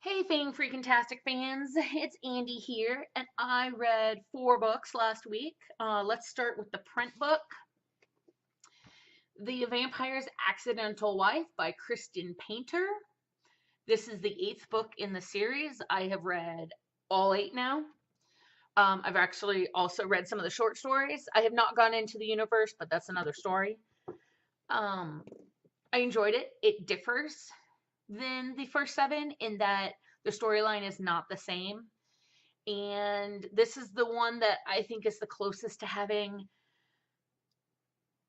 Hey, Fang-Freakin-Tastic fans, it's Andy here, and I read 4 books last week. Let's start with the print book, The Vampire's Accidental Wife by Kristen Painter. This is the 8th book in the series. I have read all 8 now. I've actually also read some of the short stories. I have not gone into the universe, but that's another story. Um, I enjoyed it. It differs than the first 7 in that the storyline is not the same. And this is the one that I think is the closest to having,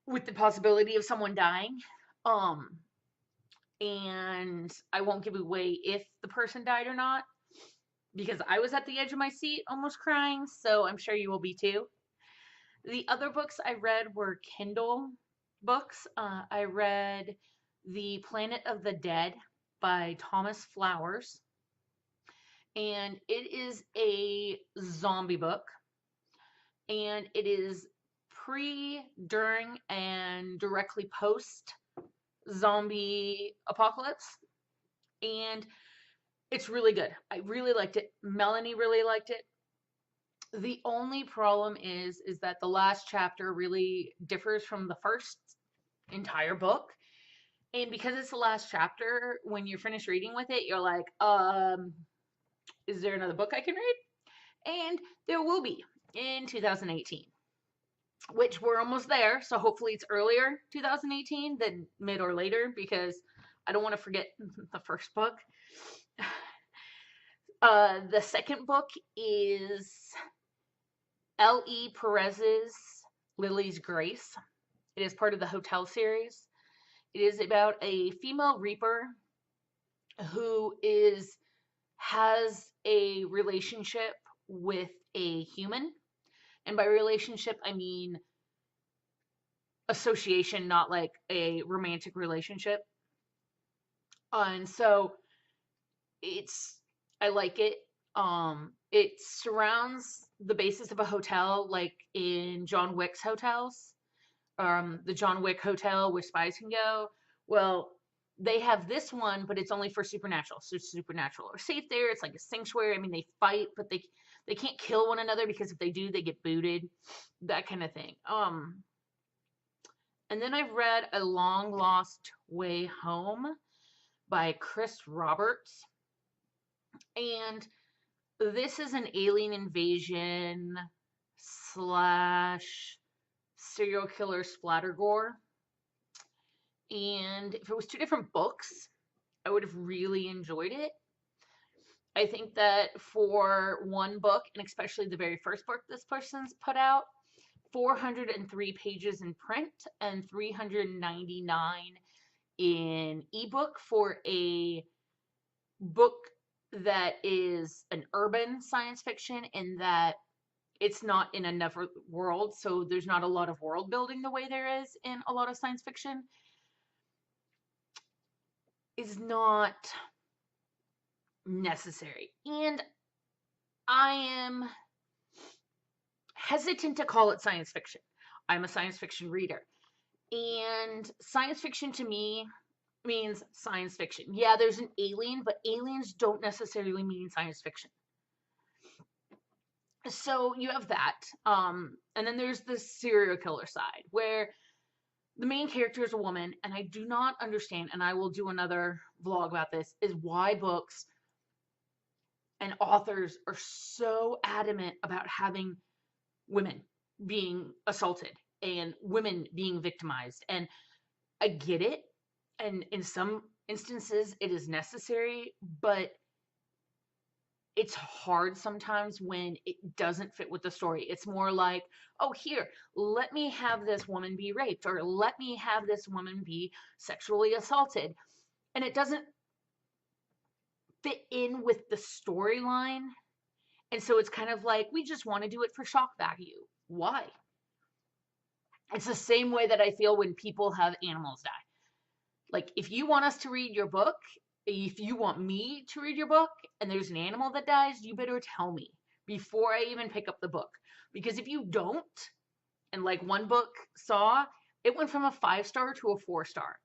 with the possibility of someone dying. Um, and I won't give away if the person died or not, because I was at the edge of my seat almost crying, so I'm sure you will be too. The other books I read were Kindle books. I read The Planet of the Dead by Thomas Flowers, and it is a zombie book, and it is pre, during, and directly post zombie apocalypse. And it's really good. I really liked it. Melanie really liked it. The only problem is that the last chapter really differs from the first entire book. And because it's the last chapter, when you're finished reading with it, you're like, is there another book I can read? And there will be in 2018. Which we're almost there. So hopefully it's earlier 2018 than mid or later, because I don't want to forget the first book. The second book is L.E. Perez's Lily's Grace. It is part of the Hotel series. It is about a female reaper who has a relationship with a human. And by relationship, I mean association, not like a romantic relationship. And so it's I like it. It surrounds the basis of a hotel, like in John Wick's hotels. The John Wick hotel where spies can go. Well, they have this one, but it's only for supernatural. So supernatural are safe there. It's like a sanctuary. I mean, they fight, but they can't kill one another, because if they do, they get booted. That kind of thing. And then I've read A Long Lost Way Home by Chris Roberts. And this is an alien invasion slash serial killer splatter gore. And if it was 2 different books, I would have really enjoyed it. I think that for one book, and especially the very first book this person's put out, 403 pages in print and 399 in ebook for a book that is an urban science fiction, in that it's not in another world, so there's not a lot of world building the way there is in a lot of science fiction, is not necessary. And I am hesitant to call it science fiction. I'm a science fiction reader. And science fiction to me means science fiction. Yeah, there's an alien, but aliens don't necessarily mean science fiction. So you have that. And then there's the serial killer side, where the main character is a woman, and I do not understand, and I will do another vlog about this, is why books and authors are so adamant about having women being assaulted and women being victimized. And I get it, and in some instances it is necessary, but it's hard sometimes when it doesn't fit with the story. It's more like, oh, here, let me have this woman be raped, or let me have this woman be sexually assaulted. And it doesn't fit in with the storyline. And so it's kind of like, we just want to do it for shock value. Why? It's the same way that I feel when people have animals die. Like, if you want us to read your book, if you want me to read your book, and there's an animal that dies, you better tell me before I even pick up the book. Because if you don't, and like one book Saw, it went from a 5-star to a 4-star.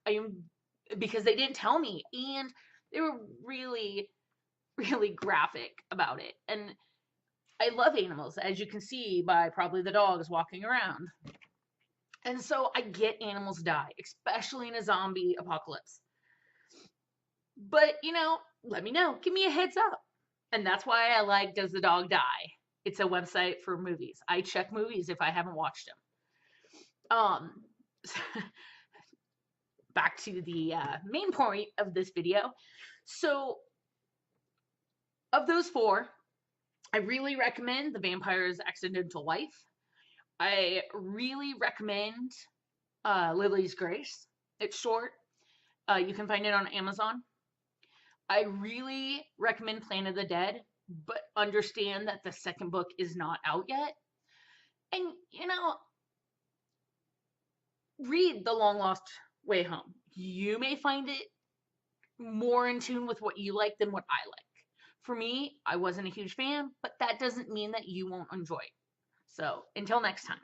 Because they didn't tell me, and they were really really graphic about it. And I love animals, as you can see by probably the dogs walking around. And so I get animals die, especially in a zombie apocalypse. But, let me know. Give me a heads up. And that's why I like Does the Dog Die? It's a website for movies. I check movies if I haven't watched them. Back to the main point of this video. So, of those four, I really recommend The Vampire's Accidental Life. I really recommend Lily's Grace. It's short. You can find it on Amazon. I really recommend Planet of the Dead, but understand that the second book is not out yet. And, read The Long Lost Way Home. You may find it more in tune with what you like than what I like. For me, I wasn't a huge fan, but that doesn't mean that you won't enjoy it. So, until next time.